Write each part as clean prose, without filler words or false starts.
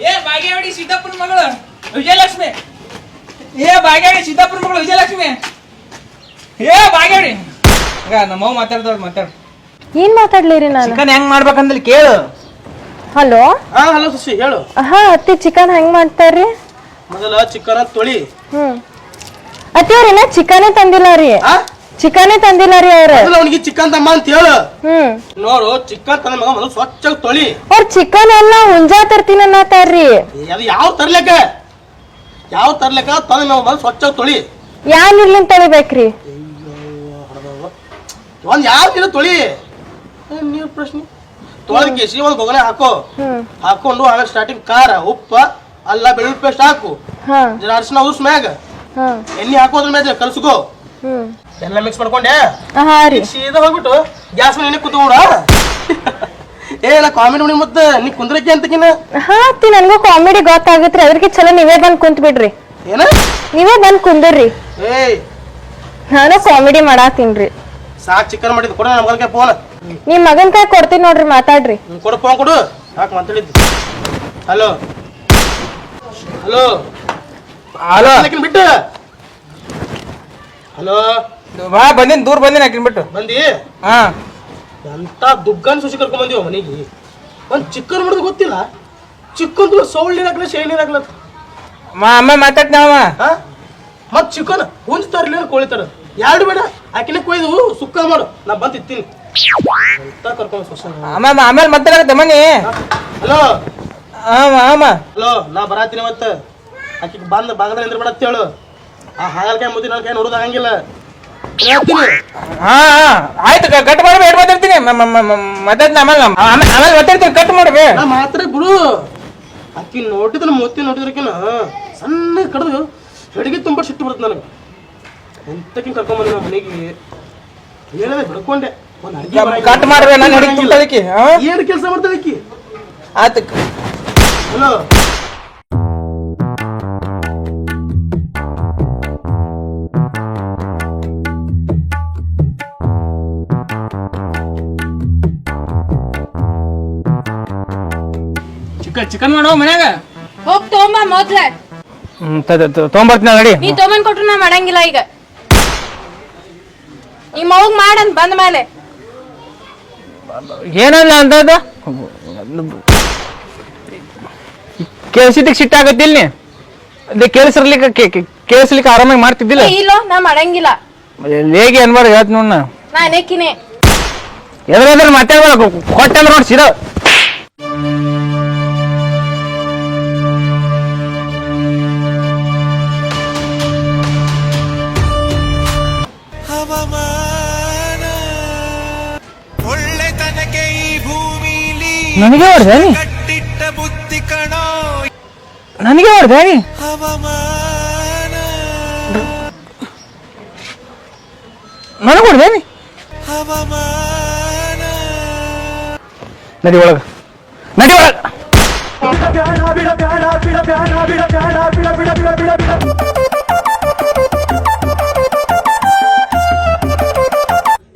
ಏ ಭಾಗ್ಯವಾಡಿ ಸಿದ್ದಾಪುರ ಮಗಳು ವಿಜಯಲಕ್ಷ್ಮಿ. ಏ ಭಾಗ್ಯವಾಡಿ ಸಿದ್ದಾಪುರ ಮಗಳು ವಿಜಯಲಕ್ಷ್ಮಿ. ಏ ಭಾಗ್ಯವಾಡಿ ನಮ್ಮವ್ ಮಾತಾಡ. ಏನ್ ಮಾತಾಡ್ಲಿರಿ ನಾನು? ಚಿಕನ್ ಹೆಂಗ್ ಮಾಡ್ಬೇಕಂದ್ರೆ ಕೇಳು. ಹಲೋ. ಹಲೋ ಸುಶಿ ಹೇಳು. ಅತ್ತಿ ಚಿಕನ್ ಹೆಂಗ್ ಮಾಡ್ತಾರ್ರಿ? ಮೊದಲ ಚಿಕನ್ ತೊಳಿ. ಅತ್ತಿಯವ್ರೇನ ಚಿಕನೇ ತಂದಿಲ್ಲ ರೀ. ಚಿಕನೇ ತಂದಿಲ್ಲ ರೀ ಅವ್ರ. ಅವನಿಗೆ ಚಿಕನ್ ತಮ್ಮ ಅಂತ ಹೇಳು. ನೋಡು ಚಿಕನ್ ತಂದ ಮಗ ಮೊದಲು ಸ್ವಚ್ಛ ತೊಳಿ. ಅವ್ರ ಚಿಕನ್ ಎಲ್ಲ ಹುಂಜಾ ತರ್ತೀನಿ ಅನ್ನತಾರ್ರಿ. ಅದು ಯಾವ ತರ್ಲೆಕ ತಂದ ಮಗ ಮೊದಲು ಸ್ವಚ್ಛ ತೊಳಿ. ಯಾವ ನೀರ್ಲಿಂದ ತೊಳಿಬೇಕ್ರಿ? ಒಂದ್ ಯಾವ ನೀರು ತೊಳಿ. ನೀರ್ ಪ್ರಶ್ನೆ ತೊಳೆದ ಕೇಸಿ ಒಂದ್ ಗೊಗನೆ ಹಾಕೊಂಡು ಆಮೇಲೆ ಸ್ಟಾರ್ಟಿಂಗ್ ಖಾರ ಉಪ್ಪ ಅಲ್ಲ ಬೆಳ್ಳುಳ್ಳಿ ಪೇಸ್ಟ್ ಹಾಕು. ಅರಿಶಿನ ಉಸ್ ಮ್ಯಾಗ ಎಣ್ಣೆ ಹಾಕೋದ್ರ ಮ್ಯಾಗ ಕಲ್ಸ್ಕೋ. ಎಲ್ಲ ಮಿಕ್ಸ್ ಮಾಡ್ಕೊಂಡೆ ಸೀದಾ ಹೋಗ್ಬಿಟ್ಟು ಗ್ಯಾಸ್ ಮೇಲೆ ಎಣ್ಣೆ ಕುತ್ಕೊಂಡ. ನಾ ಕಾಮಿಡಿ ನೋಡಿ ಮತ್ತೆ ನೀ ಕುಂದ್ರಕ್ಕೆ ಅಂತಕಿನ. ಅತ್ತಿ ನನ್ಗೂ ಕಾಮಿಡಿ ಗೊತ್ತಾಗತ್ರಿ, ಅದ್ರಿಗೆ ಚಲೋ ನೀವೇ ಬಂದ್ ಕುಂತ್ ಬಿಡ್ರಿ. ಏನ ನೀವೇ ಬಂದ್ ಕುಂದ್ರಿ. ನಾನು ಕಾಮಿಡಿ ಮಾಡಾತೀನ್ರಿ. ಸಾಕ್ ಚಿಕನ್ ಮಾಡಿದ್ ಕೊಡ ನಮ್ಮ ಮಗನ್ಗೆ ಫೋನ್. ನಿಮ್ ಮಗನ್ ಕೈ ಕೊಡ್ತೀನಿ ನೋಡ್ರಿ, ಮಾತಾಡ್ರಿ. ಕೊಡು ಫೋನ್ ಕೊಡು. ಯಾಕೆ ಮಾತಾಡಿದ್ದು? ಹಲೋ ಹಲೋ ಹಲೋ ಬಿಟ್ಟು. ಹಲೋ ಬಾ ಬಂದಿನ ದೂರ ಬಂದಿನ ಹಾಕಿನ್ ಬಿಟ್ಟು ಬಂದಿ. ಎಂತ ದುಗ್ಗನ್ ಸುಶಿ ಕರ್ಕೊಂಡ್ ಬಂದಿವ ಮನೆಗೆ. ಒಂದ್ ಚಿಕನ್ ಮಾಡೋದು ಗೊತ್ತಿಲ್ಲ. ಚಿಕನ್ ಸೌಳ್ ನೀರ್ ಹಾಕ್ಲ ಶೇಣ್ ನೀರ್ ಹಾಕ್ಲ. ಅಮ್ಮ ಮಾತಾಡ್ತಾವ. ಮತ್ ಚಿಕನ್ ಹುಂಜ್ ತರ್ಲಿ ಕೋಳಿ ತರ ಎರಡು ಬೇಡ. ಆಕಿನ ಕೊಯ್ದು ಸುಕ್ಕ ಮಾಡು, ನಾ ಬಂದ್ ಇತ್ತೀನಿ ಅಂತ ಕರ್ಕೊಂಡ್. ಆಮೇಲೆ ಮಾತಾಡತ್ತೆ ಮನಿ. ಹಲೋ ಹಲೋ ನಾ ಬರಾತೀನಿ ಮತ್ತ. ಆಕಿ ಬಂದ್ ಬಾಗದ ನಿಂದ್ರ ಬೇಡ ಹೇಳು. ಆ ಹಾಗಲ್ಕಾಯಿ ಮುದ್ದಿ ನನ್ನ ಕೈ ನೋಡೋದು ಆಗಂಗಿಲ್ಲ. ಆಯ್ತು ಕಟ್ ಮಾಡ್ಬೇಕು. ಮಾತಾಡ್ತೀನಿ ಮಾತಾಡ್ತೀನಿ ಆಮೇಲೆ ಮಾತಾಡ್ತೀನಿ. ಕಟ್ ಮಾಡ್ಬೇಕು. ನಾ ಮಾತ್ರ ಬಿಡು. ಆಕಿ ನೋಡಿದ್ರ ಮೂತಿ ನೋಡಿದ್ರಕಿನ ಸಣ್ಣ ಕಡ್ದು ಹೆಡಿಗೆ ತುಂಬಾ ಸಿಟ್ಟು ಬರುತ್ತೆ ನನಗೆ. ಎಂತಕಿನ್ ಕರ್ಕೊಂಡ್ ಬಂದ ಮನೆಗೆ ಹೇಳದೆ ಬಿಡ್ಕೊಂಡೆ. ಕಟ್ ಮಾಡ್ಬೇಕು. ನಾನು ಹೆಡಿಗೆ ತುಂಬದಕ್ಕೆ ಏನು ಕೆಲಸ ಮಾಡ್ತಾಳಕ್ಕಿ? ಆಯ್ತು. ಹಲೋ ಚಿಕನ್ ಮಾಡೋ ಮನ್ಯಾಗ ಹೋಗ್ ತಗೊಂಬ ಮೊದ್ಲ. ತೊಗೊಂಬರ್ತೀನಿ ನಡಿ. ನೀ ತೊಗೊಂಡ್ ಕೊಟ್ರು ನಾ ಮಾಡಂಗಿಲ್ಲ ಈಗ. ನಿಮ್ಮ ಮಗ್ ಮಾಡಂತ ಬಂದ ಮೇಲೆ ಏನಲ್ಲ ಅಂತದ್ದು ಕೇಳಿಸಿದ್ದಕ್ಕೆ ಸಿಟ್ಟಾಗತ್ತಿಲ್ಲ. ನೀ ಕೇಳಿಸ್ಲಿಕ್ಕೆ ಆರಾಮಾಗಿ ಮಾಡ್ತಿದ್ದಿಲ್ಲ. ಇಲ್ಲೋ ನಾ ಮಾಡಂಗಿಲ್ಲ. ಹೇಗೆ ಅನ್ಬಾರ್ದು ಹೇಳ್ತ ನೋಡ್. ನಾ ಅನೇಕಿನೇ ಎದ್ರ ಮಾತಾಡ್ಬೇಡ. ಕೊಟ್ಟೆ ನೋಡಿ ಸೀದಾ. ನನಗೆ ಹೊಡ್ದೆ ನೀ? ನನಗೆ ಹೊಡ್ದೆ ನೀ? ನನಗೆ ಹೊಡ್ದೆ ನೀ? ನಡಿ ಒಳಗ.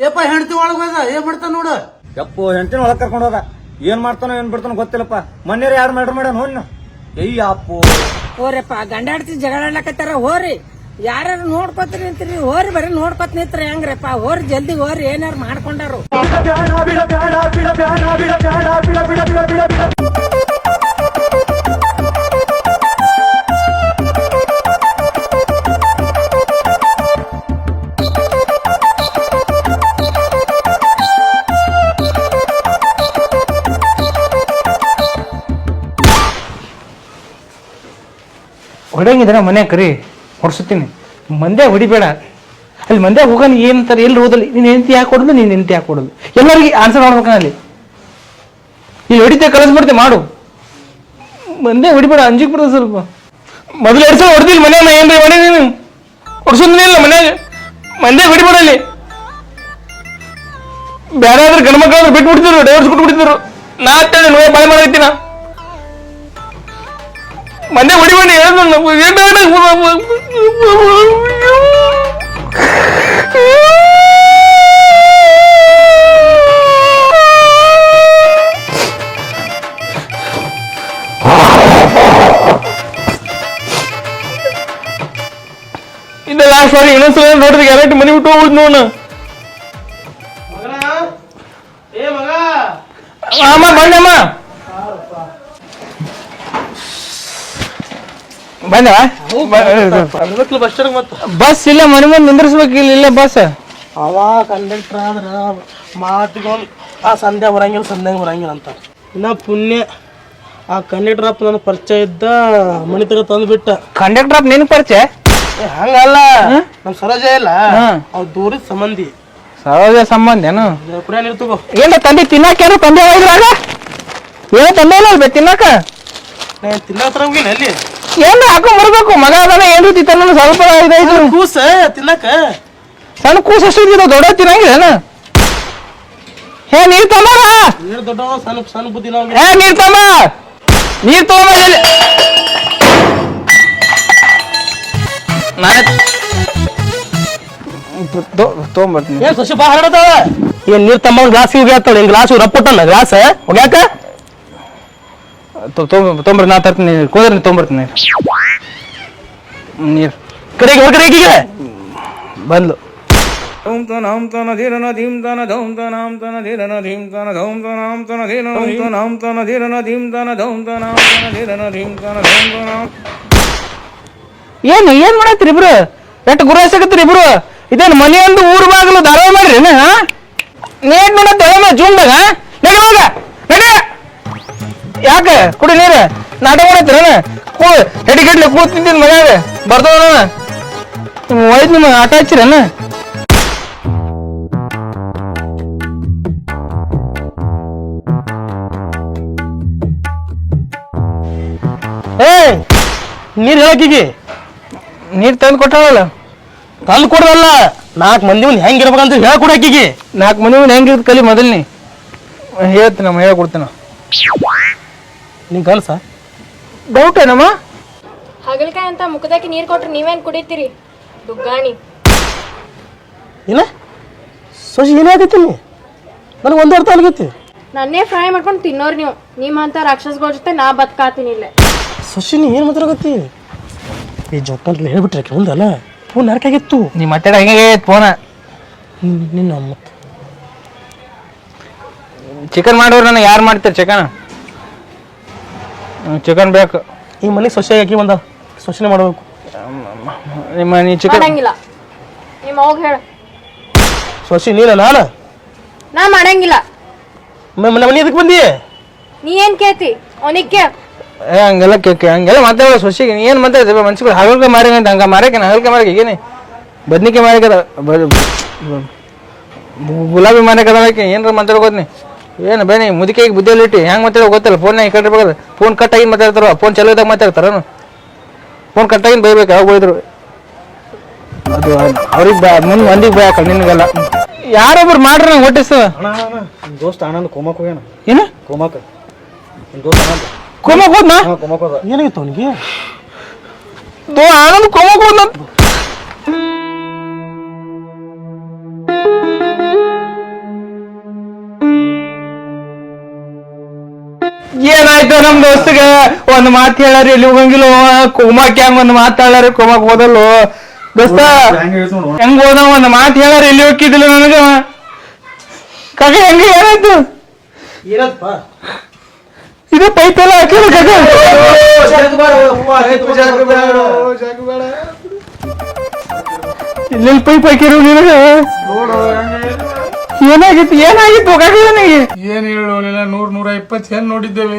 ಯಪ್ಪ ಹೆಂಡತಿ ಒಳಗ ಹೋದ ಏನ್ ಮಾಡ್ತಾನ ನೋಡು. ಯಪ್ಪು ಹೆಂಡತಿನ ಒಳಗ್ ಕರ್ಕೊಂಡು ಹೋದ. ಏನ್ ಮಾಡ್ತಾನೋ ಏನ್ ಬಿಡ್ತಾನೋ ಗೊತ್ತಿಲ್ಲಪ್ಪ. ಮೊನ್ನೆ ಯಾರು ಮರ್ಡರ್ ಮಾಡ್ಯಾನ ಹೋನ್. ಅಪ್ಪು ಹೋರಪ್ಪ ಗಂಡಾಡ್ತಿ ಜಗಳಾಡ್ಲಕತ್ತಾರ. ಹೋರಿ ಯಾರು ನೋಡ್ಕೊತೀರಿ ಅಂತೀರಿ? ಹೋರಿ ಬರೀ ನೋಡ್ಕೊತ ನಿಂತ್ರಿ ಹೆಂಗ್ರಪ್ಪ? ಹೋರಿ ಜಲ್ದಿ ಹೋರಿ, ಏನಾರು ಮಾಡ್ಕೊಂಡಾರು. ಹೊಡಂಗಿದ್ರ ಮನ್ಯಾಗ ಕರಿ ಹೊಡ್ಸುತ್ತೀನಿ. ಮಂದ್ಯಾಗ ಹೊಡಿಬೇಡ. ಅಲ್ಲಿ ಮಂದ್ಯಾಗ ಹೋಗೋಣ ಏನಂತಾರೆ ಎಲ್ಲಿ ಹೋದಲ್ಲಿ. ನೀನು ಹೆಂಡತಿ ಯಾಕೆ ಕೊಡೋದು, ನೀನು ಹೆಂಡತಿ ಯಾಕೆ ಕೊಡೋದು, ಎಲ್ಲರಿಗೆ ಆನ್ಸರ್ ಮಾಡ್ಬೇಕಲ್ಲಿ. ಇಲ್ಲಿ ಹೊಡಿತೆ ಕಲಿಸ್ಬಿಡ್ತೆ ಮಾಡು. ಮಂದ್ಯಾಗ ಹೊಡಿಬೇಡ, ಅಂಜಿಕ್ ಬಿಡೋದು ಸ್ವಲ್ಪ. ಮೊದಲು 2 ಸಲ ಹೊಡ್ದಿಲ್ಲ ಮನ್ಯಾಗ. ನಾ ಏನ್ರಿ ಹೊಡಿ ನೀನು ಹೊಡ್ಸೋದಿಲ್ಲ ಇಲ್ಲ ಮನ್ಯಾಗ. ಮಂದ್ಯಾಗ ಹೊಡಿಬೇಡ. ಅಲ್ಲಿ ಬೇರೆ ಆದ್ರೆ ಗಂಡು ಮಕ್ಕಳಾದ್ರೆ ಬಿಟ್ಬಿಡ್ತಿದ್ರು, ಡೈವರ್ಸ್ ಕೊಟ್ಬಿಡ್ತಿದ್ರು. ನಾ ಅಂತೇಳಿ ನೋವು ಬಾಯ್ ಮಾಡೈತಿನ. ಮಂದೆ ಹೊಡಿಬೇಡಿ. ಸಾರಿ ಇನ್ನೊಂದ್ಸಲ ನೋಡಿದ್ರೆ ಗ್ಯಾರಂಟಿ ಮನೆ ಬಿಟ್ಟು ಹೋಗುದು ನೋಡ. ಮಗನ ಏ ಮಗ ಅಮ್ಮ ಬಂದಮ್ಮ ಬಂದ ಬಸ್ ಸ್ಟಾಂಡ್ ಮತ್ತ ಬಸ್ ಇಲ್ಲ ಮನೆ ಮುಂದೆ ನಿಂದ್ರಿಸ್ಬೇಕಿಲ್ಲ ಇಲ್ಲ ಬಸ್. ಅವ ಕಂಡಕ್ಟರ್ ಆದ್ರ ಮಾತಿಗೊಂದು ಆ ಸಂಧ್ಯಾ ಬರಂಗಿಲ್ಲ ಅಂತ. ಇನ್ನ ಪುಣ್ಯ ಆ ಕಂಡಕ್ಟರ್ ಅಪ್ಪ ನನ್ನ ಪರಿಚಯ ಇದ್ದ ಮನಿ ತಗ ತಂದ್ಬಿಟ್ಟ. ಕಂಡಕ್ಟರ್ ಅಪ್ ನಿನ್ ಪರಿಚಯ? ಹಂಗಲ್ಲ ನಮ್ ಸರೋಜ ಇಲ್ಲ ಅವ್ರ ದೂರದ ಸಂಬಂಧಿ. ಸರೋಜ ಸಂಬಂಧ ಏನು? ಕುಡಿಯ ನೀರು ತಗೋ. ಏನ ತಂದೆ ತಿನ್ನಾಕ ಯಾರು ತಂದೆ ಹೋಗಿದ್ರಾಗ ಏನೋ ತಂದೆ ಇಲ್ಲ ತಿನ್ನಾಕ ತಿನ್ನೋಗಿಲ್ಲ ಅಲ್ಲಿ ಏನ್ರ ಹಾಕೋ ಮರ್ಬೇಕು ಮಗ ಅದಾನ ಏನ್ರಿ ತಿನ್ನ ಸ್ವಲ್ಪ ಇದಾಯ್ತು ಕೂಸ ತಿನ್ನಕ ಸಣ್ಣ ಕೂಸ ಎಷ್ಟು ಇದ್ದಿದ್ದು ದೊಡ್ಡ ತಿನ್ನಂಗಿಲ್ಲ ಹೇ ನೀರ್ ತಂಬ ನೀರು ದೊಡ್ಡ ಸಣ್ಣ ಬುದ್ಧಿ ನಾವು ಹೇ ನೀರ್ ತಂಬ ನೀರ್ ತಗೊಂಬ ನಾನೇ ತೊಗೊಂಬರ್ತೀನಿ. ಏನ್ ಸೊಸಿ ಬಾ ಹರಡತಾವ ಏನ್ ನೀರ್ ತಮ್ಮ ಗ್ಲಾಸ್ ಹೋಗ್ಯಾತಾಳ ಏನ್ ಗ್ಲಾಸ್ ರಪ್ಪುಟ್ಟಲ್ಲ ಗ್ಲಾಸ್ ಹೋಗ್ಯಾಕ ತೊಂಬರ್ ನಾ ತರ್ತೀನಿ ಕೋದ್ರೆ ತೊಗೊಂಬರ್ತೀನಿ ನೀರು ಕಡೆಗೆ ಹೊರಗಡೆಗೆ ಬಂದ್ಲು. ಏನು ಏನ್ ಮಾಡತ್ತೀರಿ ಇಬ್ರು ಎಷ್ಟು ಗುರಾಯಿಸಕತ್ತೀರಿ ಇಬ್ರು? ಇದೇನು ಮನೆ ಒಂದು ಊರ್ ಬಾಗಿಲು ಧಾರಾವಾಹಿ ಮಾಡ್ರಿ ನೇಟ್ ನೋಡತ್ತ ಜೂಮ್ದಾಗ ನಡಿವಾಗ ನಡಿ ಯಾಕೆ ಕುಡಿ ನೀರು ನಾಟಕ ಮಾಡತ್ತೀರ ಹೆಡಿಗಡ್ಲಿ ಕೂತಿದ್ದೀನಿ ಮನ್ಯಾಗ ಬರ್ದವ ಒಯ್ದು ನಿಮ್ಮ ಆಟ ಹಚ್ಚಿರೇನ? ಏ ನೀರ್ ಹೇಳಕ್ಕಿಗೆ ನೀರ್ ತಂದು ಕೊಟ್ಟಾಳಲ್ಲ ತಂದು ಕೊಡಲ್ಲ 4 ಮಂದಿ ಮುಂದೆ ಹೆಂಗಿರ್ಬೇಕಂತ ಹೇಳ್ಕೊಡಕ್ಕಿಗೆ 4 ಮಂದಿ ಹೆಂಗಿರ್ತ ಕಲಿ ಮೊದಲ್ನಿ ಹೇಳ್ತೀನಿ ನಮ್ಮ ಹೇಳ್ಕೊಡ್ತೀನ. ನಿಂಗೆ ಕಲ್ಸ ಡೌಟ್ ಏನಮ್ಮ? ಹಾಗಲ್ಕಾಯಿ ಅಂತ ಮುಖದಾಕಿ ನೀರ್ ಕೊಟ್ರೆ ನೀವೇನ್ ಕುಡಿತೀರಿ ದುಗ್ಗಾಣಿ? ಏನ ಸೊಸಿ ಏನಾಗೈತಿ ನೀ ನನಗೆ ಒಂದು ಅರ್ಥ ಆಗೈತಿ. ನನ್ನೇ ಫ್ರೈ ಮಾಡ್ಕೊಂಡು ತಿನ್ನೋರು ನೀವು ನಿಮ್ಮಂತ ರಾಕ್ಷಸಗಳ ಜೊತೆ ನಾ ಬದುಕಾತೀನಿ ಇಲ್ಲೇ. ಸೊಸಿ ನೀ ಏನು ಮಾತಾಡಕತ್ತಿ? ಈ ಜೊಟ್ಟಂತ ಹೇಳ್ಬಿಟ್ರೆ ಒಂದಲ್ಲ ಫೋನ್ ಯಾಕಾಗಿತ್ತು ನೀ ಮಾತಾಡ ಹೆಂಗೆ ಫೋನ ನಿನ್ನ ಚಿಕನ್ ಮಾಡೋರು ನನಗೆ ಯಾರು ಮಾಡ್ತಾರೆ ಚಿಕನ್? ಚಿಕನ್ ಬೇಕು. ಈ ಮನೆಗೆ ಸೊಸೆ ಹಾಕಿ ಬಂದ ಸೊಸೆನೇ ಮಾಡಬೇಕು. ನಿಮ್ಮ ನೀ ಚಿಕನ್ ಮಾಡಂಗಿಲ್ಲ ನಿಮ್ಮ ಹೋಗಿ ಹೇಳ. ಸೊಸೆ ನೀನ ನಾನು ನಾ ಮಾಡಂಗಿಲ್ಲ. ಮನೆ ಎದಕ್ಕೆ ಬಂದಿ? ನೀ ಏನ್ ಕೇಳ್ತಿ ಅವನಿಗೆ ಕೇಳ. ಹಂಗೆಲ್ಲ ಹಂಗೆಲ್ಲ ಮಾತಾಡೋ ಸೊಸಿಗೆ ಏನು ಮಾತಾಡ್ತೇವೆ ಮನ್ಸಿಗೆ ಹಾಗಲ್ಕಾಯಿ ಮಾರಿ ಅಂತ ಹಂಗೆ ಮಾರಕ್ಕೆ ಹಾಗಲ್ಕಾಯಿ ಮಾರಕ್ಕೆ ಏನೇ ಬದ್ನಿಕಾಯಿ ಮಾರಕದ ಗುಲಾಬಿ ಮಾರಕದಕ್ಕೆ ಏನಾರ ಮಾತಾಡ್ಕೋದ್ನಿ ಏನು ಬೇನೆ ಮುದುಕಿಗೆ ಬುದ್ಧಿಯಲ್ಲಿ ಇಟ್ಟು ಹೆಂಗೆ ಮಾತಾಡೋ ಗೊತ್ತಲ್ಲ ಫೋನ್ನಾಗ ಈ ಕಡೆ ಬೇಕಾದ್ರೆ ಫೋನ್ ಕಟ್ಟಾಗಿ ಮಾತಾಡ್ತಾರ ಫೋನ್ ಚಲೋ ಇದ್ದಾಗ ಮಾತಾಡ್ತಾರ ಫೋನ್ ಕಟ್ಟಾಗಿನ ಬೈಬೇಕು ಯಾವಾಗ ಬೈದ್ರು ಅದು ಅವ್ರಿಗೆ ಮುಂದೆ ಮಂದಿಗೆ ಬೈಕ ನಿನಗೆಲ್ಲ ಯಾರೊಬ್ರು ಮಾಡ್ರಿ ನಂಗೆ ಹೊಟ್ಟಿಸ್ತದ. ದೋಸ್ತ ಆನಂದ್ ಕೋಮಕ್ ಹೋಗ್ಯಾನ. ಏನು ಕೋಮಕ್ ದೋಸ್ತ ಆನಂದ್ ಕೋಮಕ್ ಹೋದ್ನಾ? ಕೋಮಕ್ ಹೋದ. ಏನಾಗಿತ್ತು ಅವನಿಗೆ? ಆನಂದ್ ಕೋಮಕ್ ಹೋದ್ನ. ಏನಾಯ್ತು ನಮ್ ದೋಸ್ತಿಗೆ ಒಂದ್ ಮಾತು ಹೇಳಾರಿ ಎಲ್ಲಿ ಹೋಗಂಗಿಲ್ಲ ಕೋಮಕ್ ಹೆಂಗ್ ಒಂದ್ ಮಾತು ಹೇಳಾರಿ ಕೋಮಕ್ ಹೋದಲ್ಲು ದೋಸ್ತ ಹೆಂಗ್ ಹೋದ ಒಂದ್ ಮಾತು ಹೇಳಾರಿ ಎಲ್ಲಿ ಹೋಗಿದ್ದಿಲ್ಲ ನನಗ ಕಾಕ ಹೆಂಗ ಏನಾಯ್ತು? ಏನಪ್ಪ ಇದು ಪೈಪ್ ಎಲ್ಲ ಹಾಕಿಲ್ಲ ಕಾಕ ಇಲ್ಲಿ ಪೈಪ್ ಹಾಕಿರು ನಿನಗ ಏನಾಗಿತ್ತು ಏನಾಗಿತ್ತು ಕಾಕ ನನಗೆ ಏನ್ ಹೇಳೋಲಿಲ್ಲ 100-120 ಹೆಣ್ಣು ನೋಡಿದ್ದೇವೆ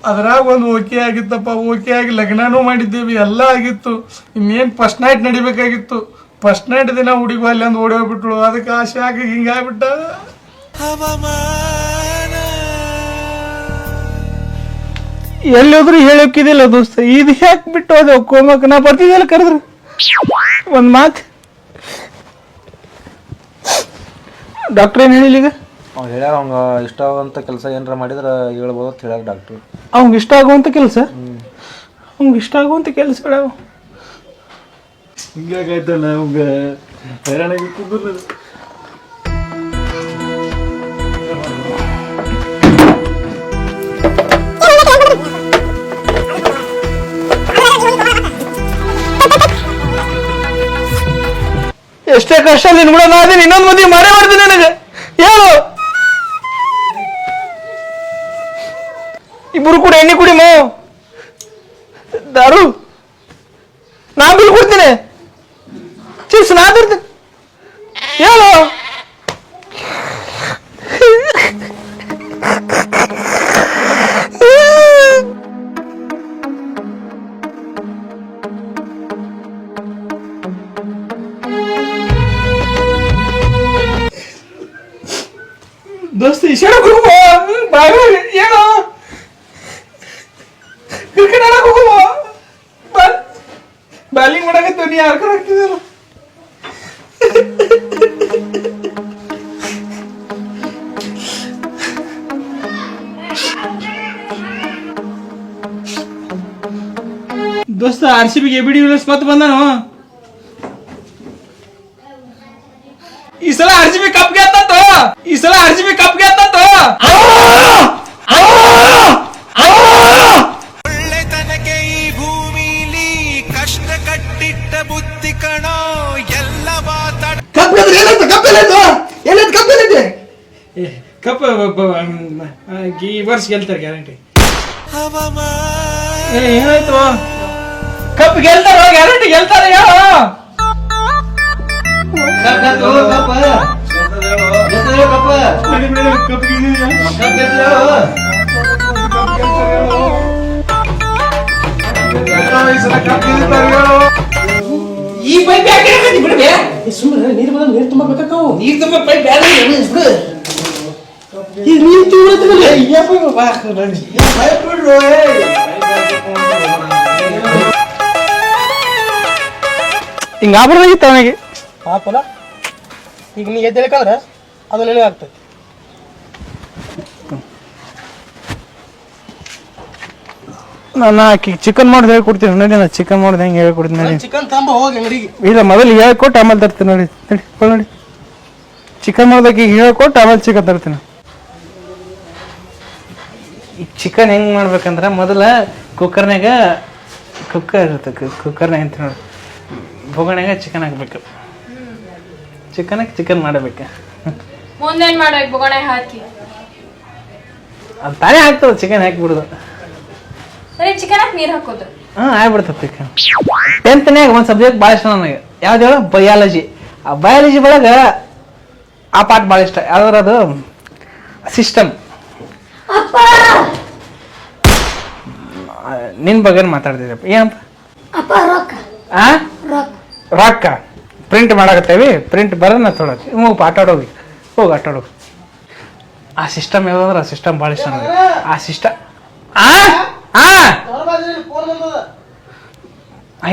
ಅದ್ರಾಗ ಒಂದು ಓಕೆ ಆಗಿತ್ತಪ್ಪ ಓಕೆ ಆಗಿ ಲಗ್ನನೂ ಮಾಡಿದ್ದೇವೆ ಎಲ್ಲ ಆಗಿತ್ತು ಇನ್ನೇನ್ ಫಸ್ಟ್ ನೈಟ್ ನಡಿಬೇಕಾಗಿತ್ತು ಫಸ್ಟ್ ನೈಟ್ ದಿನ ಹುಡುಗಿ ಅಲ್ಲಿ ಅಂದ್ ಓಡಿ ಹೋಗ್ಬಿಟ್ಳು ಅದಕ್ಕೆ ಆಸೆ ಆಗಿ ಹಿಂಗಾಗ್ಬಿಟ್ಟ ಎಲ್ಲೋದ್ರು ಹೇಳೋಕಿದಿಲ್ಲ ದೋಸ್ತ ಇದು ಯಾಕೆ ಬಿಟ್ಟು ಹೋದೆ ಕೋಮಕ್ ನಾ ಬರ್ತಿದ್ದೆಲ್ಲ ಕರೆದ್ರು ಒಂದ್ ಮಾತು ಡಾಕ್ಟರ್ ಏನ್ ಹೇಳಿಲ್ಲ ಈಗ ಅವ್ನು ಹೇಳ್ಯಾರ ಅವಂಗ ಇಷ್ಟ ಆಗುವಂತ ಕೆಲಸ ಏನಾರ ಮಾಡಿದ್ರೆ ಹೇಳ್ಬೋದು ಅಂತ ಹೇಳ್ಯಾರ ಡಾಕ್ಟ್ರು. ಅವಂಗ ಇಷ್ಟ ಆಗುವಂತ ಕೆಲಸ ಅವಂಗ ಇಷ್ಟ ಆಗುವಂತ ಕೆಲಸ ಹಿಂಗಾಗಾಯ್ತಲ್ಲ ಅವಂಗ ಹೈರಾಣಾಗಿತ್ತು. ಎಷ್ಟೇ ಕಷ್ಟ ನಿನ್ ಕೂಡ ನಾದಿನಿ, ಇನ್ನೊಂದು ಮದುವೆ ಮಾಡೇ ಮಾಡ್ತೀನಿ ನನಗೆ. ಹೇಳು, ಇಬ್ರು ಕೂಡ ಎಣ್ಣೆ ಕುಡಿ ಮೋ ದಾರು, ನಾ ಬಿಲ್ ಕೊಡ್ತೀನಿ, ಚಿಪ್ಸ್ ನಾ ತರ್ತೀನಿ. ಹೇಳು, ದೋಸ್ತ ಇಶಾಡ ಹೋಗುವ ಬಾಗ ಏನೋ ಕ್ರಿಕೆಟ್ ಆಡಕ್ ಹೋಗುವ ಬಾಲಿಂಗ್ ಮಾಡಕತ್ತ ನೀ ಯಾರ್ಕರ್ ಆಗ್ತಿದಲ್ಲ. ದೋಸ್ತ RCB ಗೆ ABD ವಿಲಿಯರ್ಸ್ ಮತ್ತೆ ಬಂದಾನು. ಈ ಸಲ RCB ಕಪ್ ಗೆತ್ತತ್ತು, ಈ ಸಲ RCB ಕಪ್ ಗೆತ್ತತ್ತು. ಒಳ್ಳೆತನಕ್ಕೆ ಈ ಭೂಮಿಲಿ ಕಷ್ಟ ಕಟ್ಟಿಟ್ಟ ಬುದ್ಧಿ ಕಣೋ ಎಲ್ಲ ಮಾತಾಡ. ಕಪ್ ಗೆದ್ರೆ ಏನಾಯ್ತು? ಕಪ್ ಎಲ್ಲಾಯ್ತು? ಏನಾಯ್ತು? ಕಪ್ ಎಲ್ಲೈತೆ? ಕಪ್ ಈ ವರ್ಷ ಗೆಲ್ತಾರೆ ಗ್ಯಾರಂಟಿ. ಏನಾಯ್ತು? ಕಪ್ ಗೆಲ್ತಾರ, ಗ್ಯಾರಂಟಿ ಗೆಲ್ತಾರೆ. ಹೇಳು, ಈ ಪೈಪ್ ಯಾಕೆ ಬಿಡ್ಬೇ? ಸುಮ್ಮನೆ ನೀರು ಬಂದ ನೀರು ತುಂಬ ಬೇಕಾವು. ನೀರು ತುಂಬ ಪೈಪ್ ಬೇರೆ ಬಿಡು. ಈ ನೀರು ತುಂಬ ಹಿಂಗ ಆಗ್ಬಿಡ್ದಾಗಿತ್ತು ಅವನಿಗೆ. ಪಾಪಲ್ಲ, ಈಗ ನೀ ಎದ್ದು ಹೇಳ್ಕಂದ್ರೆ ಅದು ನೆನೆ ಆಗ್ತದೆ. ನಾನು ಆಕಿ ಚಿಕನ್ ಮಾಡೋದು ಹೇಳ್ಕೊಡ್ತೀನಿ ನೋಡಿ. ನಾನು ಚಿಕನ್ ಮಾಡೋದು ಹೆಂಗೆ ಹೇಳ್ಕೊಡ್ತೀನಿ ನೋಡಿ. ಚಿಕನ್ ತಂಬ ಹೋಗಿ ಅಂಗಡಿಗೆ. ಇಲ್ಲ, ಮೊದಲು ಹೇಳ್ಕೊಟ್ಟು ಆಮೇಲೆ ತರ್ತೀನಿ ನೋಡಿ. ನಡಿ ನೋಡಿ, ಚಿಕನ್ ಮಾಡೋದಕ್ಕೆ ಈಗ ಹೇಳ್ಕೊಟ್ಟು ಆಮೇಲೆ ಚಿಕನ್ ತರ್ತೀನಿ. ಈ ಚಿಕನ್ ಹೆಂಗೆ ಮಾಡ್ಬೇಕಂದ್ರೆ ಮೊದಲ ಕುಕ್ಕರ್ನಾಗ ಕುಕ್ಕರ್ ಇರುತ್ತೆ, ಕುಕ್ಕರ್ನಾಗ ಅಂತ ನೋಡಿ ಬೊಗಣೆಗೆ ಚಿಕನ್ ಹಾಕ್ಬೇಕು. ಚಿಕನ್ ಮಾಡಬೇಕು. ಮುಂದೇನ್ ಮಾಡ್ಬೇಕು? ಬೊಗಣೆ ಹಾಕಿ ಅದು ತಾನೇ ಹಾಕ್ತದೆ, ಚಿಕನ್ ಹಾಕಿಬಿಡೋದು. ಸರಿ, ಚಿಕನ್ ಹಾಕಿ ನೀರ್ ಹಾಕೋದು. ಆಗ್ಬಿಡ್ತದೆ ಚಿಕನ್. 10th ಒಂದು ಸಬ್ಜೆಕ್ಟ್ ಭಾಳ ಇಷ್ಟ ನನಗೆ. ಯಾವ್ದು ಹೇಳೋ? ಬಯಾಲಜಿ. ಆ ಬಯಾಲಜಿ ಒಳಗೆ ಆ ಪಾಠ ಭಾಳ ಇಷ್ಟ. ಯಾವ್ದಾರ ಅದು ಸಿಸ್ಟಮ್. ನಿನ್ ಬಗ್ಗೆ ಮಾತಾಡ್ತಿದ್ದಪ್ಪ. ಏನಪ್ಪ? ರೊಕ್ಕ ಪ್ರಿಂಟ್ ಮಾಡಾಕತ್ತೇವಿ. ಪ್ರಿಂಟ್ ಬರೋಣ ತೊಳತಿ ಹೋಗಿ ಆಟ ಆಡೋಗಿ, ಹೋಗಿ ಆಟ ಆಡೋಗಿ. ಆ ಸಿಸ್ಟಮ್ ಯಾವ್ದಂದ್ರೆ ಆ ಸಿಸ್ಟಮ್ ಭಾಳ ಇಷ್ಟ ನನಗೆ. ಆ ಸಿಸ್ಟಮ್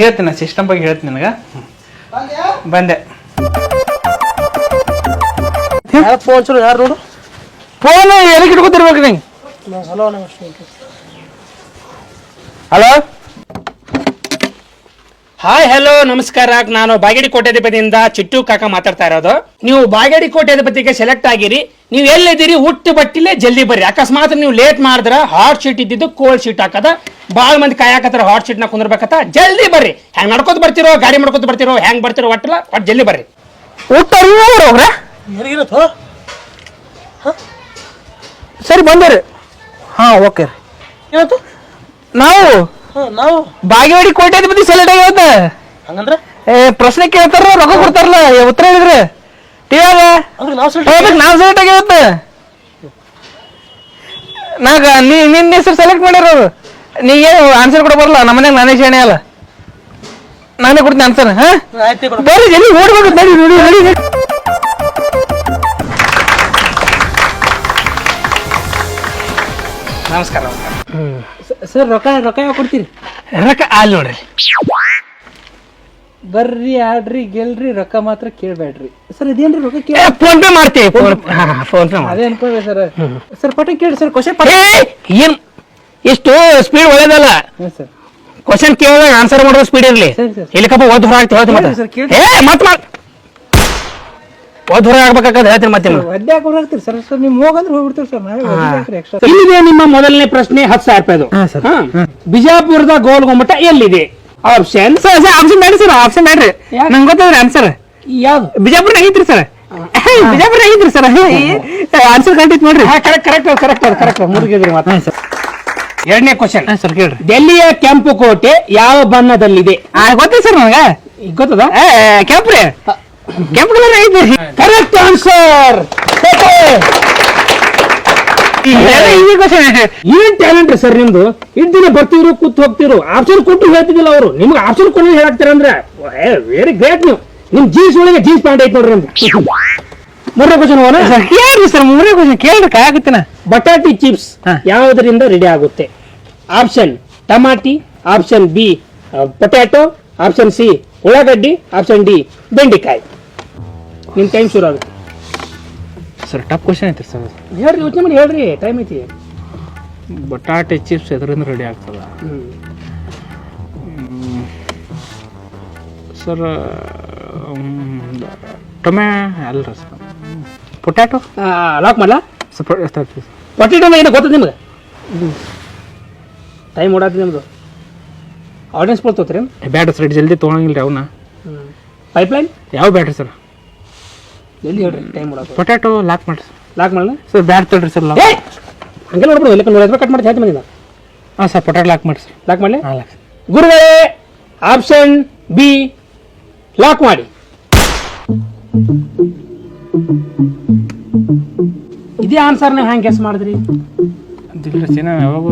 ಹೇಳ್ತೀನಿ, ಸಿಸ್ಟಮ್ ಬಗ್ಗೆ ಹೇಳ್ತೀನಿ ನಿನಗೆ. ಬಂದೆ. ಫೋನ್ ಚಲೋ ಯಾರು ನೋಡು. ಫೋನ್ ಎದಕ್ಕೆ ಇಟ್ಕೊತಿರ್ಬೇಕು ನಿಂಗೆ? ಹಲೋ, ಹಾಯ್ ಹಲೋ ನಮಸ್ಕಾರ. ನಾನು ಬಾಗೇಡಿ ಕೋಟ್ಯಾಧಿಪತಿಯಿಂದ ಚಿಟ್ಟು ಕಾಕ ಮಾತಾಡ್ತಾ ಇರೋದು. ನೀವು ಬಾಗೇಡಿ ಕೋಟ್ಯಾಧಿಪತಿಗೆ ಸೆಲೆಕ್ಟ್ ಆಗಿರಿ. ನೀವು ಎಲ್ಲಿದ್ದೀರಿ ಹುಟ್ಟು ಬಟ್ಟಿಲೆ ಜಲ್ದಿ ಬರ್ರಿ. ಅಕಸ್ಮಾತ್ ನೀವು ಲೇಟ್ ಮಾಡಿದ್ರ ಹಾಟ್ ಶೀಟ್ ಇದ್ದಿದ್ದು ಕೋಲ್ಡ್ ಶೀಟ್ ಹಾಕದ. ಭಾಳ ಮಂದಿ ಕಾಯಕತ್ತಾರ ಹಾಟ್ ಶೀಟ್ ನ ಕುಂದ್ರಬೇಕತ್ತ. ಜಲ್ದಿ ಬರ್ರಿ. ಹೆಂಗ್ ನಡ್ಕೋತ ಬರ್ತಿರೋ, ಗಾಡಿ ಮಾಡ್ಕೋತ ಬರ್ತಿರೋ, ಹೆಂಗ್ ಬರ್ತಿರೋ ಒಟ್ಟಲ್ಲ ಒಟ್ಟು ಜಲ್ದಿ ಬರ್ರಿ. ಊಟ ಹೋಗ್ರ ಏನಿರತ್ತೋ? ಸರಿ ಬಂದೇರಿ. ಹಾಂ ಓಕೆ ರೀ. ಏನಾಯ್ತು? ನಾವು ಬಾಗೇವಾಡಿ ಕೋಟ್ಯಾಧಿಪತಿ ಸೆಲೆಕ್ಟ್ ಆಗ್ಯಾವತ್ತ. ಹಂಗಂದ್ರೆ ಪ್ರಶ್ನೆ ಕೇಳ್ತಾರ, ರೊಕ್ಕ ಕೊಡ್ತಾರಲ್ಲ, ಉತ್ತರ ಹೇಳಿದ್ರೆ ಟಿವಿಯಾಗ ನಾವು ಸೆಲೆಕ್ಟ್ ಆಗ್ಯಾವತ್ತ. ನಿನ್ನ ಹೆಸರು ಸೆಲೆಕ್ಟ್ ಮಾಡಿರೋರು. ನೀ ಏನು ಆನ್ಸರ್ ಕೊಡ ಬರಲ್ಲ. ನಮ್ಮನೆಗೆ ನಾನೇ ಶಾಣೆ ಅಲ್ಲ, ನಾನೇ ಕೊಡ್ತೀನಿ ಆನ್ಸರ್. ಹಾ ಬರ್ರಿ ಜಲ್ದಿ ಓಡ್ಬೇಕು. ನಡಿ ನೋಡಿ ನಡಿ. ನಮಸ್ಕಾರ. ಸರ್ ರೊಕ್ಕ ಯಾವ ಕೊಡ್ತೀರಿ? ರೊಕ್ಕ ಅಲ್ಲಿ ನೋಡ್ರಿ. ಬರ್ರಿ ಆಡ್ರಿ ಗೆಲ್ರಿ, ರೊಕ್ಕ ಮಾತ್ರ ಕೇಳ್ಬೇಡ್ರಿ ಸರ್. ಇದೇನ್ರಿ ರೊಕ್ಕ ಕೇಳ? ಫೋನ್ ಪೇ ಮಾಡ್ತೀವಿ. ಫೋನ್ ಪೇ ಅದೇ ಅನ್ಕೋಬೇಕು ಸರ್. ಸರ್ ಪಟ ಕೇಳಿ ಸರ್. ಕ್ವಶನ್ ಏನ್ ಎಷ್ಟು ಸ್ಪೀಡ್ ಒಳ್ಳೇದಲ್ಲ. ಸರ್ ಕ್ವಶನ್ ಕೇಳಿದಾಗ ಆನ್ಸರ್ ಮಾಡೋದು ಸ್ಪೀಡ್ ಇರಲಿ. ಇಲ್ಲಿಕಪ್ಪ ಓದ್ ಹೊರ ಆಗ್ತಿ ಹೇಳ್ತೀನಿ ಓದ್ ಹೊರ ಆಗ್ಬೇಕಾಗದ ಹೇಳ್ತೀನಿ ಮತ್ತೆ. ಒದ್ದೆ ಹಾಕೋರಾಗ್ತೀರಿ ಸರ್. ಸರ್ ನೀವು ಹೋಗಂದ್ರೆ ಹೋಗ್ಬಿಡ್ತೀರಿ ಸರ್. ನಾವೇ ಎಕ್ಸ್ಟ್ರಾ. ಇಲ್ಲಿದೆ ನಿಮ್ಮ ಮೊದಲನೇ ಪ್ರಶ್ನೆ 10,000 ರೂಪಾಯಿದು. ಬಿಜಾಪುರದ ಗೋಲ್ ಗುಮ್ಮಟ ಎಲ್ಲಿದೆ? ಆಪ್ಷನ್ ಆಪ್ಷನ್ ಬೇಡ್ರಿ ಸರ್. ಆಪ್ಷನ್ ಬೇಡ್ರಿ, ನಂಗೆ ಗೊತ್ತದ್ರಿ ಆನ್ಸರ್. ಯಾವ್ದು ಬಿಜಾಪುರ ಆಗಿದ್ರಿ ಸರ್ ಬಿಜಾಪುರ ಆಗಿದ್ರಿ ಸರ್ ಆನ್ಸರ್ ಕರೆಕ್ಟ್ ನೋಡ್ರಿ ಕರೆಕ್ಟ್ ಮುರುಗಿದ್ರಿ ಮಾತಾ ಸರ್. ಎರಡನೇ ಕ್ವಶನ್ ಸರ್ ಕೇಳ್ರಿ. ಡೆಲ್ಲಿಯ ಕೆಂಪು ಕೋಟೆ ಯಾವ ಬಣ್ಣದಲ್ಲಿದೆ? ಗೊತ್ತಿಲ್ಲ ಸರ್ ನನಗೆ. ಗೊತ್ತದ? ಕೆಂಪು ರೀ, ಕೆಂಪು ಕಲರ್ ಐತಿ. Correct answer. ಏನ್ ಟ್ಯಾಲೆಂಟ್ ಸರ್ ನಿಮ್ದು. ಇಷ್ಟು ದಿನ ಬರ್ತಿದ್ರು ಕೂತ್ ಹೋಗ್ತಿರು, ಆಪ್ಷನ್ ಕೊಟ್ಟು ಹೇಳ್ತಿದ್ದಿಲ್ಲ ಅವರು. ನಿಮ್ಗೆ ಆಪ್ಷನ್ ಕೊಟ್ಟು ಹೇಳಾಕ್ತಾರ ಅಂದ್ರೆ ವೆರಿ ಗ್ರೇಟ್. ನೀವು ನಿಮ್ ಜೀನ್ಸ್ ಒಳಗೆ ಜೀನ್ಸ್ ಪ್ಯಾಂಟ್ ಐತಿ ನೋಡ್ರಿ ನಿಮ್ದು. ಮೂರನೇ ಕ್ವಶನ್ ಹೋಗೋಣ. ಕೇಳ್ರಿ ಸರ್, ಮೂರನೇ ಕ್ವಶನ್ ಕೇಳ್ರಿ ಆಗುತ್ತಿನ. ಬಟಾಟಿ ಚಿಪ್ಸ್ ಯಾವುದರಿಂದ ರೆಡಿ ಆಗುತ್ತೆ? Option tomato, option B potato, option C ಉಳ್ಳಾಗಡ್ಡಿ, ಆಪ್ಷನ್ ಡಿ ಬೆಂಡೆಕಾಯಿ. ನಿಮ್ ಟೈಮ್ ಶುರು ಆಗುತ್ತೆ ಸರ್. ಟಫ್ ಕ್ವಶನ್ ಐತ್ರಿ ಸರ್. ಹೇಳ್ರಿ, ಯೋಚನೆ ಮಾಡಿ ಹೇಳ್ರಿ, ಟೈಮ್ ಐತಿ. ಬಟಾಟೆ ಚಿಪ್ಸ್ ಎದರಿಂದ ರೆಡಿ ಆಗ್ತದ ಸರ್? ಅಲ್ರಿ ಸರ್, ಪೊಟ್ಯಾಟೊ. ಲಾಕ್ ಮಾಡಲ? ಪೊಟ್ಯಾಟೊ ಏನು ಗೊತ್ತದ ನಿಮ್ಗೆ? ಟೈಮ್ ಓಡಾತಿ ನಿಮ್ದು. ಆಡಿಯನ್ಸ್ ಕೊಡ್ತೋತ್ರಿ ಬ್ಯಾಡ್ರಿ ಸರ್, ಜಲ್ದಿ ತೊಗೊಳಂಗಿಲ್ಲ ಅವನ್ನ. ಪೈಪ್ಲೈನ್ ಯಾವ ಬ್ಯಾಡ್ರಿ ಸರ್? ಜಲ್ದಿ ಹೇಳ್ರಿ, ಟೈಮ್ ಓಡಾತ. ಪೊಟ್ಯಾಟೊ ಲಾಕ್ ಮಾಡ್ರಿ ಲಾಕ್ ಮಾಡಲ ಸರ್? ಬ್ಯಾಡ್ ತಡ್ರಿ ಸರ್. ಹಂಗೆ ನೋಡ್ಬಿಡು, ಇಲ್ಲ ನೋಡಿ ಕಟ್ ಮಾಡಿ ಹೇಳ್ತೀನಿ ಬಂದಿದ್ದ. ಹಾಂ ಸರ್, ಪೊಟ್ಯಾಟೊ ಲಾಕ್ ಮಾಡಿ ಸರ್. ಲಾಕ್ ಮಾಡಲಿ? ಹಾಂ ಲಾಕ್. ಗುರುಗಳೇ, ಆಪ್ಷನ್ ಬಿ ಲಾಕ್ ಮಾಡಿ. ಇದೇ ಆನ್ಸರ್ ನೀವು ಹ್ಯಾಂಗೆ ಗೆಸ್ ಮಾಡಿದ್ರಿ? ಅದಿಲ್ಲ ಸರ್, ನಾವು ಯಾವಾಗ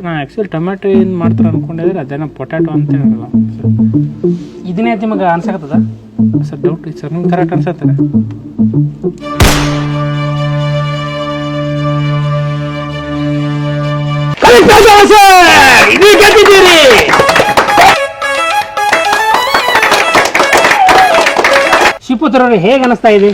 ನಾ ಆ್ಯಕ್ಚುಲಿ ಟೊಮ್ಯಾಟೊ ಏನು ಮಾಡ್ತಾರೆ ಅನ್ಕೊಂಡಿದ್ರೆ ಅದೇನೋ ಪೊಟ್ಯಾಟೊ ಅಂತ ಹೇಳಿರಲ್ಲ ಸರ್. ಇದನ್ನೇ ನಿಮಗೆ ಅನ್ಸಕತ್ತದ ಸರ್? ಡೌಟ್ ಐತೆ ಸರ್, ನಿಮ್ಗೆ ಕರೆಕ್ಟ್ ಅನ್ಸತ್ತೆ? ಶಿಪುತ್ರವ್ರೆ, ಹೇಗೆ ಅನಿಸ್ತಾ ಇದೆ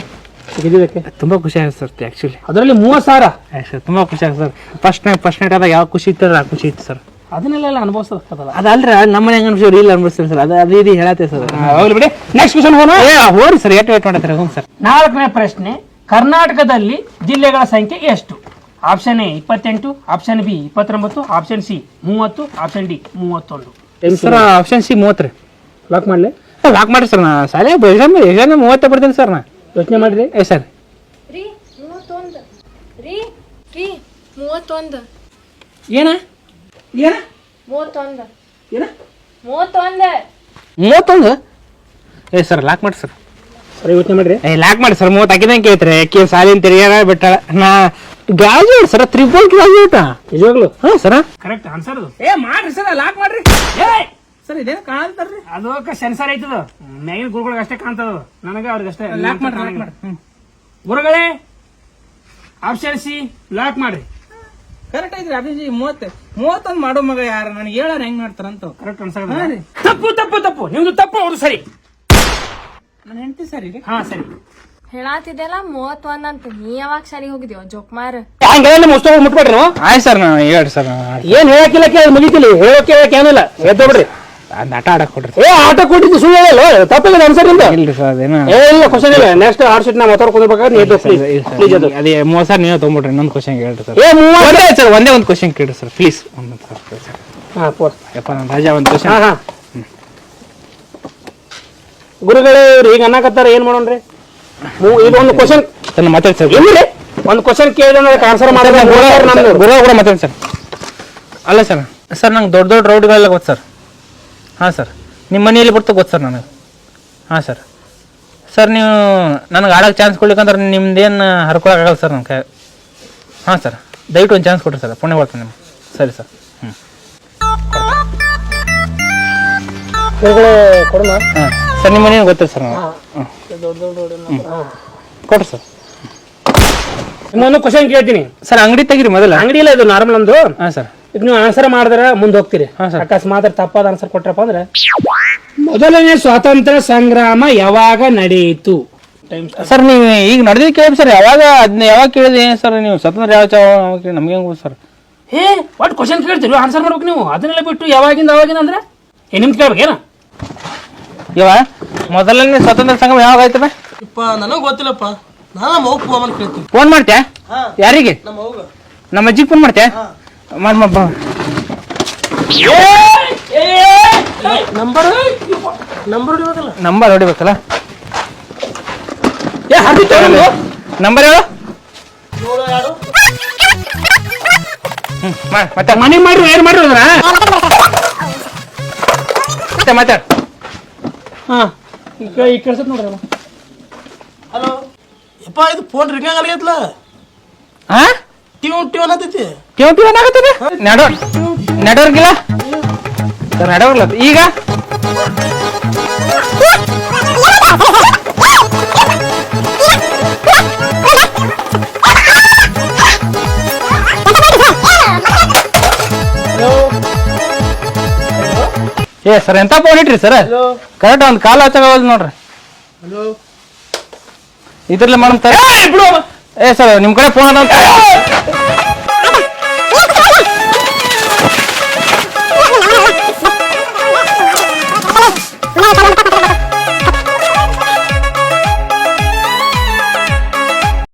ಗೆದ್ದಿದ್ದಕ್ಕೆ? ತುಂಬ ಖುಷಿ ಆಗುತ್ತೆ ಸರ್ ಆ್ಯಕ್ಚುಲಿ. ಅದರಲ್ಲಿ 30,000. ಸರ್ ತುಂಬ ಖುಷಿ ಆಗುತ್ತೆ ಸರ್. ಫಸ್ಟ್ ನೈಟ್ ಆದಾಗ ಯಾವ ಖುಷಿ ಇತ್ತು ಆ ಖುಷಿ ಇತ್ತು ಸರ್. ಅದನ್ನೆಲ್ಲ ಅನುಭವಿಸೋದಲ್ಲ. ಅದಲ್ರ ನಮ್ಮ ಮನೆ ಹೆಂಗೆ ಅನ್ಸೋರು ಇಲ್ಲ ಅನ್ಬಿಡ್ತೀರಿ ಸರ್. ಅದು ಇದು ಹೇಳತ್ತೆ ಸರ್. ಹೋಗ್ಲಿ ಬಿಡಿ, ನೆಕ್ಸ್ಟ್ ಕ್ವಶನ್ ಹೋಗೋಣ. ಹೋರಿ ಸರ್, ಏಟ್ ವೇಟ್ ಮಾಡತ್ತಾರೆ. ಹ್ಞೂ ಸರ್. 4ನೇ ಪ್ರಶ್ನೆ, ಕರ್ನಾಟಕದಲ್ಲಿ ಜಿಲ್ಲೆಗಳ ಸಂಖ್ಯೆ ಎಷ್ಟು? Option A 28, option B 29, option C 30, option D 31. Sir option C 30 ರೀ. ಲಾಕ್ ಮಾಡಲಿ? ಲಾಕ್ ಮಾಡಿ ಸರ್. ನಾ ಶಾಲೆ ಎಕ್ಸಾಮ್ 30 ಬರ್ತೀನಿ ಸರ್. ನಾ ಯೋಚನೆ ಮಾಡ್ರಿ. ಸರ್. ರೀ 31 ರೀ ರೀ 31 ಏನ ಏನ 31 ಏನ 31 31? ಸರ್ ಲಾಕ್ ಮಾಡಿ ಸರ್. ಸರಿ, ಯೋಚನೆ ಮಾಡ್ರಿ. ಲಾಕ್ ಮಾಡಿ ಸರ್. 30 ಹಾಕಿದಂಗೆ ಐತ್ರಿ. ಯಾಕೆ ಸಾಲಿನ ತೆರಿಯಾರ ಬಿಟ್ಟಾಳ. ನಾ ಗ್ರಾಜುಯೇಟ್ ಸರ್, ತ್ರಿಪಲ್ ಗ್ರಾಜುಯೇಟ್. ನಿಜವಾಗ್ಲು? ಹಾಂ ಸರ್. Correct answer. ಮಾಡ್ರಿ ಸರ್, ಲಾಕ್ ಮಾಡ್ರಿ ಸರ್. ಇದೇನು ಕಾಣ್ತಾರ್ರಿ? ಅದು ಸೆನ್ಸರ್ ಐತದ, ಮ್ಯಾಗಿನ ಗುರುಗಳಿಗೆ ಅಷ್ಟೇ ಕಾಣ್ತದ, ನನಗೆ ಅವ್ರಿಗೆ ಅಷ್ಟೇ. ಲಾಕ್ ಮಾಡ್ರಿ. ಗುರುಗಳೇ, ಆಪ್ಷನ್ ಸಿ ಲಾಕ್ ಮಾಡ್ರಿ. ಕರೆಕ್ಟ್ ಐತ್ರಿ. ಅಭಿಜಿ 31 ಮಾಡೋ ಮಗ ಯಾರ ನನಗೆ ಹೇಳಾರ ಹೆಂಗ್ ಮಾಡ್ತಾರಂತ. ಕರೆಕ್ಟ್ ಅನ್ಸ. ತಪ್ಪು ನಿಮ್ದು ತಪ್ಪು, ಅವ್ರು ಸರಿ. ನನ್ನ ಹೆಂಡತಿ ಸರಿ ರೀ. ಹಾ ಸರಿ. ಹೇಳಾತಿದ್ದೆಲ್ಲ 31 ಅಂತ. ನೀ ಯಾವಾಗ ಸರಿ ಹೋಗಿದ್ಯೋ ಜೋಕ್ಮಾರ್? ಹಂಗೆಲ್ಲ ಮುಟ್ಬೇಡ್ರಿ ನೀವು. ಆಯ್ತು ಸರ್. ನಾನು ಹೇಳ್ರಿ ಸರ್. ಏನ್ ಹೇಳಕ್ಕಿಲ್ಲ, ಮುಗಿತಿಲ್ಲ. ಹೇಳೋಕೆ ಏನಿಲ್ಲ, ಎದ್ದೋಗ್ರಿ. ಅದು ಆಟ ಆಡಕ್ಕೆ ಕೊಡ್ರಿ. ಆಟ ಕೊಟ್ಟಿದ್ದು ಸುಳ್ಳು ಹೇಳಲ್ಲ, ತಪ್ಪಿಲ್ಲ ಆನ್ಸರ್ ನಿಮ್ದು. ಇಲ್ರಿ ಸರ್, ಅದೇನೋ ಇಲ್ಲ ಕ್ವಶನ್ ಇಲ್ಲ. ನೆಕ್ಸ್ಟ್ ಆರ್ ಶೀಟ್ ನಾ ಮಾತಾಡ್ಕೊಳ್ಬೇಕಾದ್ರೆ ನೀವು ಪ್ಲೀಸ್. ಅದು ಅದೇ 30 ಸರ್ ನೀವೇ ತೊಗೊಂಬಿಡ್ರಿ. ಇನ್ನೊಂದು ಕ್ವಶನ್ ಹೇಳ್ರಿ ಸರ್. 30 ಸರ್, ಒಂದೇ ಒಂದು ಕ್ವಶನ್ ಕೇಳ್ರಿ ಸರ್ ಪ್ಲೀಸ್. ಹಾ ಫೋರ್. ಯಪ್ಪ ನಾನು ರಾಜಾ ಒಂದು ಕ್ವಶನ್. ಹಾ ಗುರುಗಳೇ, ಇವ್ರು ಈಗ ಅನ್ನಕತ್ತಾರ, ಏನ್ ಮಾಡೋಣ್ರಿ? ಇದು ಒಂದು ಕ್ವಶನ್ ಮಾತಾಡಿ ಸರ್. ಏನ್ರಿ, ಒಂದು ಕ್ವಶನ್ ಕೇಳಿದ್ರೆ ಆನ್ಸರ್ ಮಾಡಿದ್ರೆ ಗುರು ಕೂಡ ಮಾತಾಡಿ ಸರ್. ಅಲ್ಲ ಸರ್, ಸರ್ ನಂಗೆ ದೊಡ್ಡ ದೊಡ್ಡ ರೋಡ್ಗಳೆಲ್ಲ ಗೊತ್ತು ಸರ್. ಹಾಂ ಸರ್. ನಿಮ್ಮ ಮನೆಯಲ್ಲಿ ಬರ್ತಾ ಗೊತ್ತು ಸರ್ ನನಗೆ. ಹಾಂ ಸರ್. ಸರ್ ನೀವು ನನಗೆ ಆಡೋಕ್ಕೆ ಚಾನ್ಸ್ ಕೊಡ್ಲಿಕ್ಕಂದ್ರೆ ನಿಮ್ದೇನು ಹರ್ಕೊಳಕ್ಕಾಗಲ್ಲ ಸರ್ ನನ್ನ ಕೈ. ಹಾಂ ಸರ್, ದಯವಿಟ್ಟು ಒಂದು ಚಾನ್ಸ್ ಕೊಡ್ರಿ ಸರ್. ಪುಣ್ಯ ಬರ್ತೀನಿ ನಿಮ್ಗೆ. ಸರಿ ಸರ್. ಕೊಡೋಣ. ಹಾಂ ಸರ್, ನಿಮ್ಮ ಮನೇನು ಗೊತ್ತಿಲ್ಲ ಸರ್ ನಾವು. ಕೊಡ್ರಿ ಸರ್. ಇನ್ನೊಂದು ಕ್ವಶನ್ ಕೇಳ್ತೀನಿ ಸರ್. ಅಂಗಡಿ ತೆಗಿರಿ ಮೊದಲ. ಅಂಗಡಿ ಇಲ್ಲ, ಇದು ನಾರ್ಮಲ್ ನಮ್ದು. ಹಾಂ ಸರ್. ಈಗ ನೀವು ಆನ್ಸರ್ ಮಾಡಿದ್ರೆ ಮುಂದೆ ಹೋಗ್ತೀರಿ. ಅಕಸ್ಮಾತ್ ತಪ್ಪಾದ ಆನ್ಸರ್ ಕೊಟ್ರಪ್ಪ ಅಂದ್ರೆ, ಮೊದಲನೇ ಸ್ವಾತಂತ್ರ್ಯ ಸಂಗ್ರಾಮ ಯಾವಾಗ ನಡೆಯಿತು? ಸರ್ ನೀವು ಈಗ ನಡೆದಿದ್ದು ಕೇಳಿ ಸರ್. ಯಾವಾಗ ಅದನ್ನ ಯಾವಾಗ ಕೇಳಿದೆ ಸರ್ ನೀವು? ಸ್ವತಂತ್ರ ಯಾವ ನಮ್ಗೆ ಹೆಂಗ್ ಸರ್? ಹೇ ವಾಟ್ ಕ್ವಶನ್ ಕೇಳ್ತೀರಿ, ಆನ್ಸರ್ ಮಾಡ್ಬೇಕು ನೀವು. ಅದನ್ನೆಲ್ಲ ಬಿಟ್ಟು ಯಾವಾಗಿಂದ ನಿಮ್ದು ಕೇಳ್ಬೇಕೇನ? ಇವ ಮೊದಲನೇ ಸ್ವತಂತ್ರ ಸಂಗ್ರಾಮ ಯಾವಾಗ ಆಯ್ತಪ್ಪ? ನನಗೆ ಗೊತ್ತಿಲ್ಲಪ್ಪ. ನಾನು ನಮ್ಮ ಅವ್ವ ಫೋನ್ ಕೇಳ್ತೀನಿ. ಫೋನ್ ಮಾಡ್ತ್ಯಾ? ಯಾರಿಗೆ? ನಮ್ಮ ಅವ್ಗ. ನಮ್ಮ ಅಜ್ಜಿಗೆ ಫೋನ್ ಮಾಡ್ತ್ಯಾ? ನಂಬರ್ ನಂಬರ್ ಹೊಡಿಬೇಕಲ್ಲ. ನಂಬರ್ ಹೊಡಿಬೇಕಲ್ಲ. ಏ ಹರಿ ತಗೊಂಡು ನಂಬರ್ ಹೇಳು. 72 ಮತ್ತೆ ಮನೆ ಮಾಡ್ರು ಏನ್ ಮಾಡ್ರು ಅದ್ರ ಮತ್ತೆ ಮಾತಾಡ್. ಹಾ ಈ ಕೆಲ್ಸದ್ ನೋಡ್ರಲ್ಲ. ಹಲೋ ಯಪ್ಪ ಇದು ಫೋನ್ ರಿಂಗ್ ಆಗಲ್ಲ. ಹಾ ಟ್ಯೂನ್ ಅನ್ನತೈತಿ. ಟ್ಯೂಟಿ ಏನಾಗತ್ತದೆ? ನೆಟ್ವರ್ಕ್ ಇಲ್ಲ ನೆಟ್ವರ್ಕ್ ಈಗ ಏ ಸರ್ ಎಂತ ಫೋನ್ ಇಟ್ರಿ ಸರ್? ಕರೆಕ್ಟ್ ಒಂದು ಕಾಲ ಹಚ್ಚಾಗವಲ್ದು ನೋಡ್ರಿ. ಹಲೋ ಇದ್ರಲ್ಲೇ ಮಾಡಂತ. ಏ ಸರ್ ನಿಮ್ ಕಡೆ ಫೋನ್ ಅಂತ